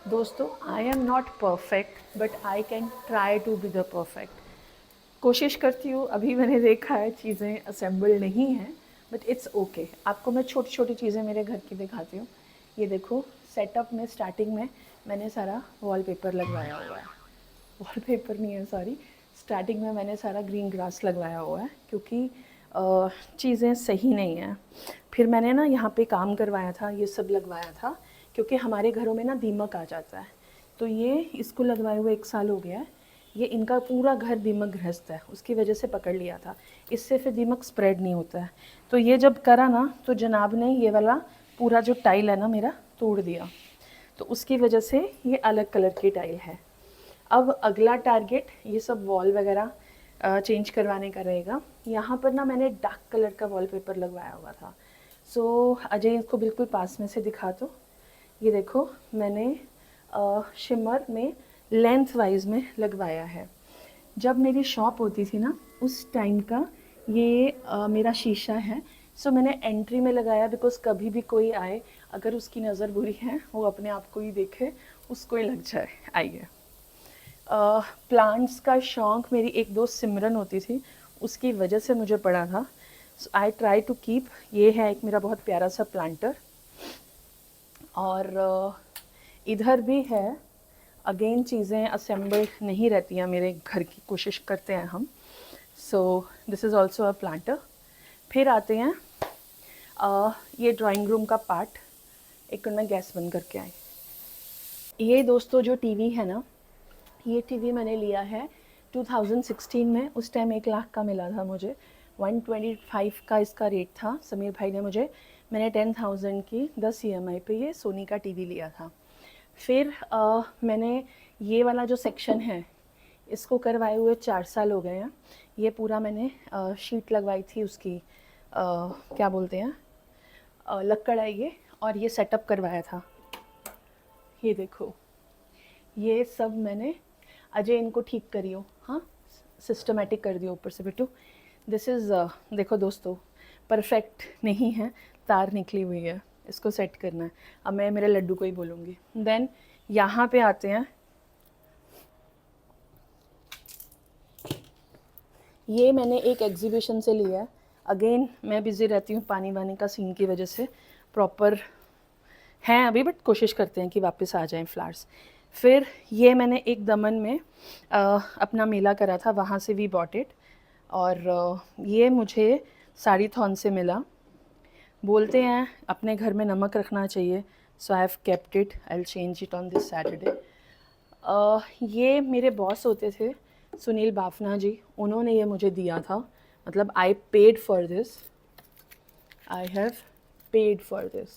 दोस्तों, I am not perfect but I can try to be the perfect. कोशिश करती हूँ। अभी मैंने देखा है चीज़ें असेंबल नहीं हैं, बट इट्स ओके। आपको मैं छोटी छोटी चीज़ें मेरे घर की दिखाती हूँ। ये देखो, सेटअप में स्टार्टिंग में मैंने सारा वॉलपेपर लगवाया हुआ है। वॉलपेपर नहीं है, सॉरी। स्टार्टिंग में मैंने सारा ग्रीन ग्रास लगवाया हुआ है क्योंकि चीज़ें सही नहीं हैं। फिर मैंने ना यहाँ पे काम करवाया था, ये सब लगवाया था क्योंकि हमारे घरों में ना दीमक आ जाता है। तो ये इसको लगवाए हुए 1 साल हो गया है। ये इनका पूरा घर दीमक ग्रस्त है, उसकी वजह से पकड़ लिया था। इससे फिर दीमक स्प्रेड नहीं होता है। तो ये जब करा ना तो जनाब ने ये वाला पूरा जो टाइल है ना मेरा तोड़ दिया। तो उसकी वजह से ये अलग कलर की टाइल है। अब अगला टारगेट ये सब वॉल वगैरह चेंज करवाने का रहेगा। यहाँ पर ना मैंने डार्क कलर का वॉलपेपर लगवाया हुआ था। सो अजय इसको बिल्कुल पास में से दिखा दो। ये देखो, मैंने शिमर में लेंथ वाइज में लगवाया है। जब मेरी शॉप होती थी ना उस टाइम का ये मेरा शीशा है। सो मैंने एंट्री में लगाया बिकॉज कभी भी कोई आए, अगर उसकी नज़र बुरी है वो अपने आप को ही देखे, उसको ही लग जाए। आइए, प्लांट्स का शौक़ मेरी एक दोस्त सिमरन होती थी, उसकी वजह से मुझे पड़ा था। सो आई ट्राई टू कीप। ये है एक मेरा बहुत प्यारा सा प्लांटर। और इधर भी है। अगेन चीज़ें असेंबल्ड नहीं रहती हैं मेरे घर की, कोशिश करते हैं हम। सो this is also a planter. फिर आते हैं ये ड्राइंग रूम का पार्ट। एक मिनट में गैस बंद करके आई। ये दोस्तों जो टीवी है ना, ये टीवी मैंने लिया है 2016 में। उस टाइम 1 लाख का मिला था मुझे। 125 का इसका रेट था। समीर भाई ने मुझे, मैंने 10,000 की 10 EMI पे ये सोनी का टीवी लिया था। फिर मैंने ये वाला जो सेक्शन है इसको करवाए हुए 4 साल हो गए हैं। ये पूरा मैंने शीट लगवाई थी उसकी, क्या बोलते हैं, लक्कड़ है ये। और ये सेटअप करवाया था। ये देखो, ये सब मैंने, अजय इनको ठीक करियो, हाँ, सिस्टमेटिक कर दियो ऊपर से बिट्टू। दिस इज़, देखो दोस्तों, परफेक्ट नहीं है, तार निकली हुई है, इसको सेट करना है। अब मैं मेरे लड्डू को ही बोलूँगी। देन यहाँ पे आते हैं। ये मैंने एक एग्जीबिशन से लिया है। अगेन मैं बिज़ी रहती हूँ पानी वानी का सीन की वजह से, प्रॉपर हैं अभी, बट कोशिश करते हैं कि वापस आ जाएं फ्लावर्स। फिर ये मैंने एक दमन में अपना मेला करा था, वहाँ से वी बॉट इट। और ये मुझे साड़ी थॉन से मिला। बोलते हैं अपने घर में नमक रखना चाहिए, so I have kept it. I will change it on this Saturday. ये मेरे बॉस होते थे सुनील बाफना जी, उन्होंने ये मुझे दिया था। मतलब I paid for this, I have paid for this.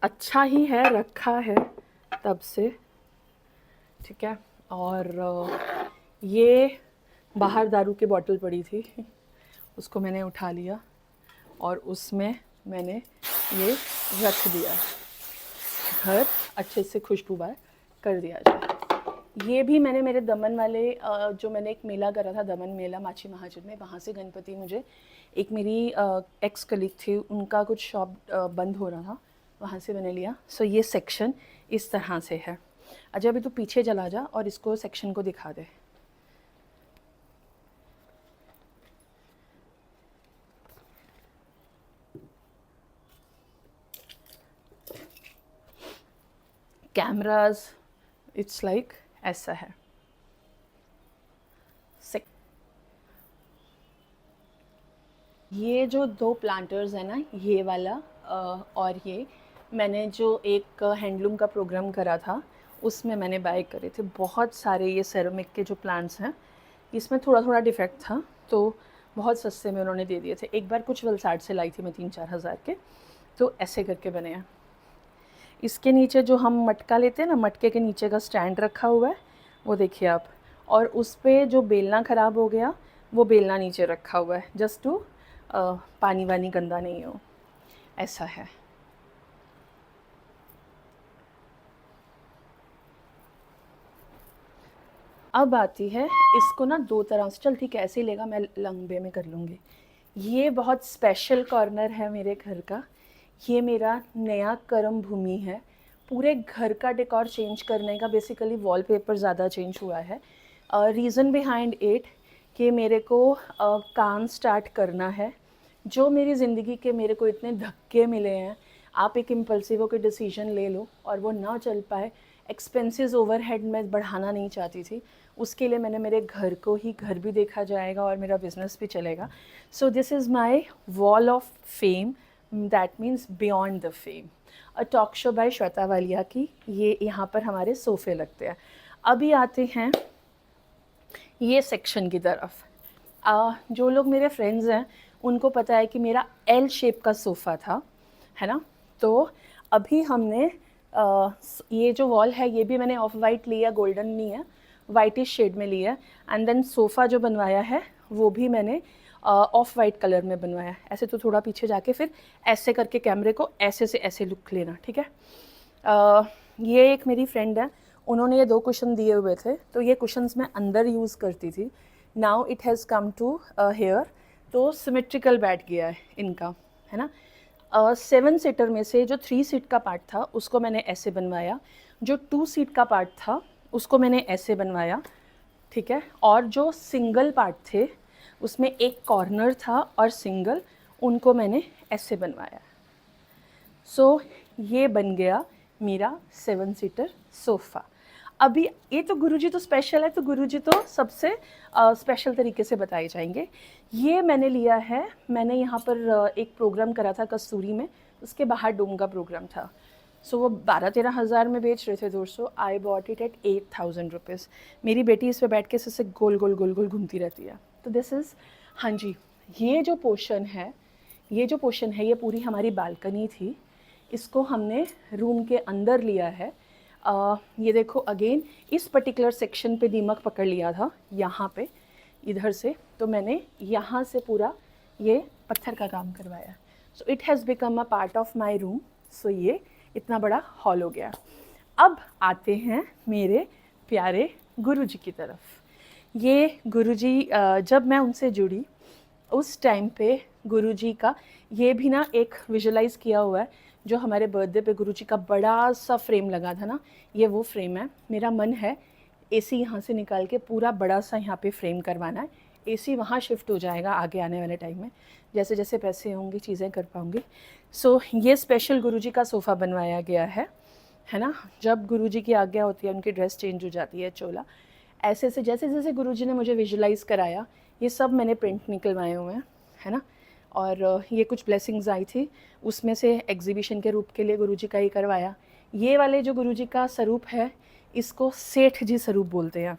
अच्छा ही है, रखा है तब से, ठीक है। और ये बाहर दारू की बोतल पड़ी थी, उसको मैंने उठा लिया और उसमें मैंने ये रख दिया। घर अच्छे से खुशबूदार कर दिया जाए। ये भी मैंने मेरे दमन वाले जो मैंने एक मेला करा था, दमन मेला माची महाजन में, वहाँ से गणपति मुझे, एक मेरी एक्स कलीग थी, उनका कुछ शॉप बंद हो रहा था, वहाँ से मैंने लिया। सो ये सेक्शन इस तरह से है। अच्छा, अभी तो पीछे चला जा और इसको सेक्शन को दिखा दे। कैमराज, इट्स लाइक ऐसा है। ये जो 2 प्लांटर्स हैं ना, ये वाला और ये मैंने जो एक हैंडलूम का प्रोग्राम करा था उसमें मैंने बाय करे थे। बहुत सारे ये सेरेमिक के जो प्लांट्स हैं, इसमें थोड़ा थोड़ा डिफेक्ट था तो बहुत सस्ते में उन्होंने दे दिए थे। एक बार कुछ वलसाड से लाई थी मैं 3-4 हज़ार के। तो ऐसे करके बने हैं। इसके नीचे जो हम मटका लेते हैं ना, मटके के नीचे का स्टैंड रखा हुआ है, वो देखिए आप। और उस पर जो बेलना ख़राब हो गया, वो बेलना नीचे रखा हुआ है, जस्ट टू पानी वानी गंदा नहीं हो, ऐसा है। अब आती है, इसको ना 2 तरह से, चल ठीक है ऐसे ही लेगा, मैं लंबे में कर लूँगी। ये बहुत स्पेशल कॉर्नर है मेरे घर का। ये मेरा नया कर्म भूमि है। पूरे घर का डेकोर चेंज करने का, बेसिकली वॉलपेपर ज़्यादा चेंज हुआ है। रीज़न बिहाइंड इट कि मेरे को काम स्टार्ट करना है। जो मेरी ज़िंदगी के मेरे को इतने धक्के मिले हैं, आप एक इम्पल्सिव होकर डिसीजन ले लो और वो ना चल पाए, एक्सपेंसेस ओवरहेड मैं बढ़ाना नहीं चाहती थी, उसके लिए मैंने मेरे घर को ही, घर भी देखा जाएगा और मेरा बिजनेस भी चलेगा। So this is my wall of fame, that means beyond the fame. A talk show by Shweta Walia की। ये यहाँ पर हमारे सोफ़े लगते हैं। अभी आते हैं ये सेक्शन की तरफ। जो लोग मेरे फ्रेंड्स हैं उनको पता है कि मेरा एल शेप का सोफ़ा था, है ना। तो अभी हमने ये जो वॉल है ये भी मैंने ऑफ वाइट लिया, गोल्डन नहीं है, वाइटिश शेड में लिया। एंड देन सोफ़ा जो बनवाया है वो भी मैंने ऑफ वाइट कलर में बनवाया। ऐसे तो थोड़ा पीछे जाके फिर ऐसे करके कैमरे को ऐसे से ऐसे लुक लेना, ठीक है। ये एक मेरी फ्रेंड है, उन्होंने ये 2 कुशन दिए हुए थे, तो ये कुशन्स मैं अंदर यूज़ करती थी। Now it has come to here, तो सिमेट्रिकल बैठ गया है इनका, है ना। 7 सीटर में से जो 3 सीट का पार्ट था उसको मैंने ऐसे बनवाया, जो 2 सीट का पार्ट था उसको मैंने ऐसे बनवाया, ठीक है। और जो सिंगल पार्ट थे उसमें एक कॉर्नर था और सिंगल, उनको मैंने ऐसे बनवाया। सो ये बन गया मेरा 7 सीटर सोफ़ा। अभी ये तो गुरुजी तो स्पेशल है, तो गुरुजी तो सबसे स्पेशल तरीके से बताए जाएंगे। ये मैंने लिया है, मैंने यहाँ पर एक प्रोग्राम करा था कस्तूरी में, उसके बाहर डोम का प्रोग्राम था। सो वो 12-13 हज़ार में बेच रहे थे दोस्तों। I bought it at 8,000 rupees. मेरी बेटी इस पर बैठ के इससे गोल गोल गोल गोल घूमती रहती है। तो दिस इज़, हाँ जी, ये जो पोर्शन है, ये पूरी हमारी बालकनी थी। इसको हमने रूम के अंदर लिया है। ये देखो अगेन, इस पर्टिकुलर सेक्शन पे दीमक पकड़ लिया था यहाँ पे, इधर से, तो मैंने यहाँ से पूरा ये पत्थर का काम करवाया। So it has become a part of my room. So ये इतना बड़ा हॉल हो गया। अब आते हैं मेरे प्यारे गुरुजी की तरफ। ये गुरुजी, जब मैं उनसे जुड़ी उस टाइम पे गुरुजी का ये भी ना एक विजुलाइज़ किया हुआ है, जो हमारे बर्थडे पे गुरुजी का बड़ा सा फ्रेम लगा था ना, ये वो फ्रेम है। मेरा मन है एसी यहाँ से निकाल के पूरा बड़ा सा यहाँ पे फ्रेम करवाना है। एसी वहाँ शिफ्ट हो जाएगा आगे आने वाले टाइम में, जैसे जैसे पैसे होंगे चीज़ें कर पाऊँगी। सो ये स्पेशल गुरुजी का सोफ़ा बनवाया गया है ना। जब गुरुजी की आज्ञा होती है उनकी ड्रेस चेंज हो जाती है, चोला ऐसे से, जैसे जैसे गुरुजी ने मुझे विजुलाइज़ कराया, ये सब मैंने प्रिंट निकलवाए हुए हैं, है ना। और ये कुछ ब्लेसिंग्स आई थी, उसमें से एग्जीबिशन के रूप के लिए गुरुजी का ही करवाया। ये वाले जो गुरुजी का स्वरूप है, इसको सेठ जी स्वरूप बोलते हैं।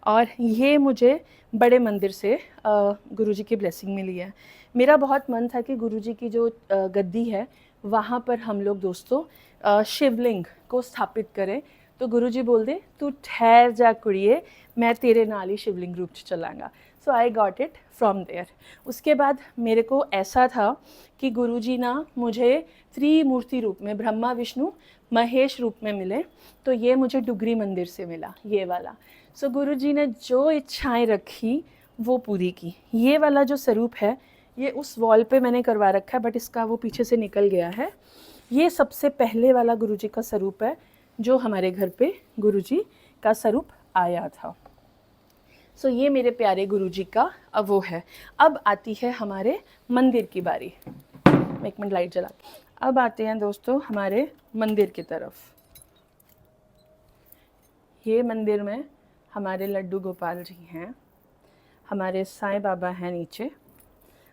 और ये मुझे बड़े मंदिर से गुरुजी की ब्लेसिंग मिली है। मेरा बहुत मन था कि गुरुजी की जो गद्दी है वहाँ पर हम लोग दोस्तों शिवलिंग को स्थापित करें। तो गुरुजी बोल दे, तू ठहर जा कुड़िए, मैं तेरे नाल ही शिवलिंग रूप च चलांगा। So I got it from there. उसके बाद मेरे को ऐसा था कि गुरुजी ना मुझे त्रिमूर्ति रूप में, ब्रह्मा विष्णु महेश रूप में मिले। तो ये मुझे डुगरी मंदिर से मिला, ये वाला। सो गुरुजी ने जो इच्छाएं रखी वो पूरी की। ये वाला जो स्वरूप है ये उस वॉल पे मैंने करवा रखा है, बट इसका वो पीछे से निकल गया है। ये सबसे पहले वाला गुरुजी का स्वरूप है जो हमारे घर पे गुरुजी का स्वरूप आया था। सो ये मेरे प्यारे गुरुजी का अब वो है। अब आती है हमारे मंदिर की बारी। एक मिनट लाइट जला के। अब आते हैं दोस्तों हमारे मंदिर की तरफ। ये मंदिर में हमारे लड्डू गोपाल जी हैं, हमारे साईं बाबा हैं नीचे,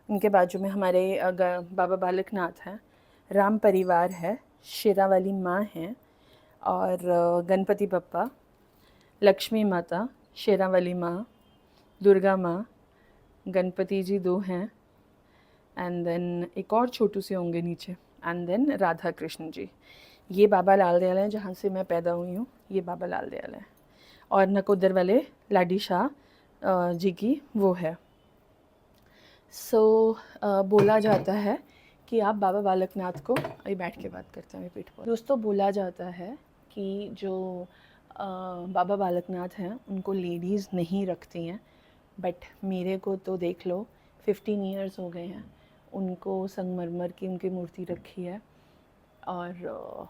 उनके बाजू में हमारे बाबा बालकनाथ हैं, राम परिवार है, शेरा वाली माँ हैं, और गणपति बप्पा, लक्ष्मी माता, शेरा वाली माँ, दुर्गा माँ, गणपति जी 2 हैं, एंड देन एक और छोटू से होंगे नीचे, एंड देन राधा कृष्ण जी। ये बाबा लाल दयाल हैं, जहाँ से मैं पैदा हुई हूँ, ये बाबा लाल दयाल हैं। और नकोदर वाले लाडी शाह जी की वो है। सो बोला जाता है कि आप बाबा बालकनाथ को, अभी बैठ के बात करते हैं पीठ पर दोस्तों, बोला जाता है कि जो बाबा बालकनाथ हैं उनको लेडीज़ नहीं रखती हैं, बट मेरे को तो देख लो 15 ईयर्स हो गए हैं उनको संगमरमर की उनकी मूर्ति रखी है और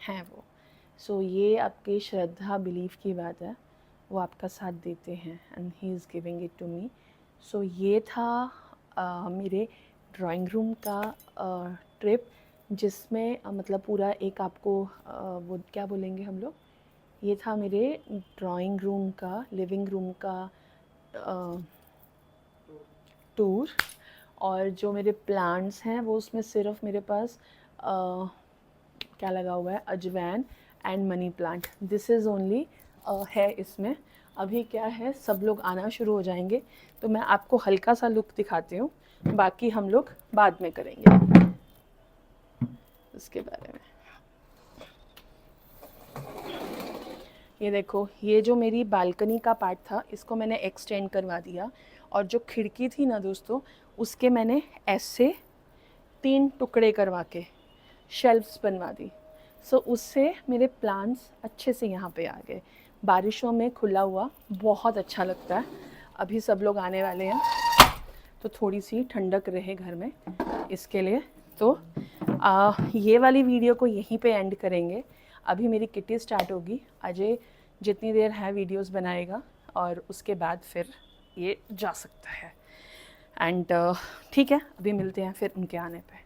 हैं वो। सो ये आपकी श्रद्धा बिलीफ की बात है, वो आपका साथ देते हैं and he is giving it to me. So ये था मेरे ड्राइंग रूम का ट्रिप, जिसमें मतलब पूरा एक आपको वो क्या बोलेंगे हम लोग, ये था मेरे ड्राइंग रूम का, लिविंग रूम का टूर। और जो मेरे प्लांट्स हैं वो उसमें सिर्फ मेरे पास क्या लगा हुआ है, ajwain and money plant, this is only है इसमें। अभी क्या है, सब लोग आना शुरू हो जाएंगे तो मैं आपको हल्का सा लुक दिखाती हूँ, बाकी हम लोग बाद में करेंगे इसके बारे में। ये देखो, ये जो मेरी बालकनी का पार्ट था इसको मैंने एक्सटेंड करवा दिया, और जो खिड़की थी ना दोस्तों, उसके मैंने ऐसे 3 टुकड़े करवा के शेल्फ्स बनवा दी। सो उससे मेरे प्लांट्स अच्छे से यहाँ पे आ गए। बारिशों में खुला हुआ बहुत अच्छा लगता है। अभी सब लोग आने वाले हैं तो थोड़ी सी ठंडक रहे घर में, इसके लिए तो ये वाली वीडियो को यहीं पे एंड करेंगे। अभी मेरी किटी स्टार्ट होगी, अजय जितनी देर है वीडियोस बनाएगा और उसके बाद फिर ये जा सकता है। एंड ठीक है, अभी मिलते हैं फिर उनके आने पे।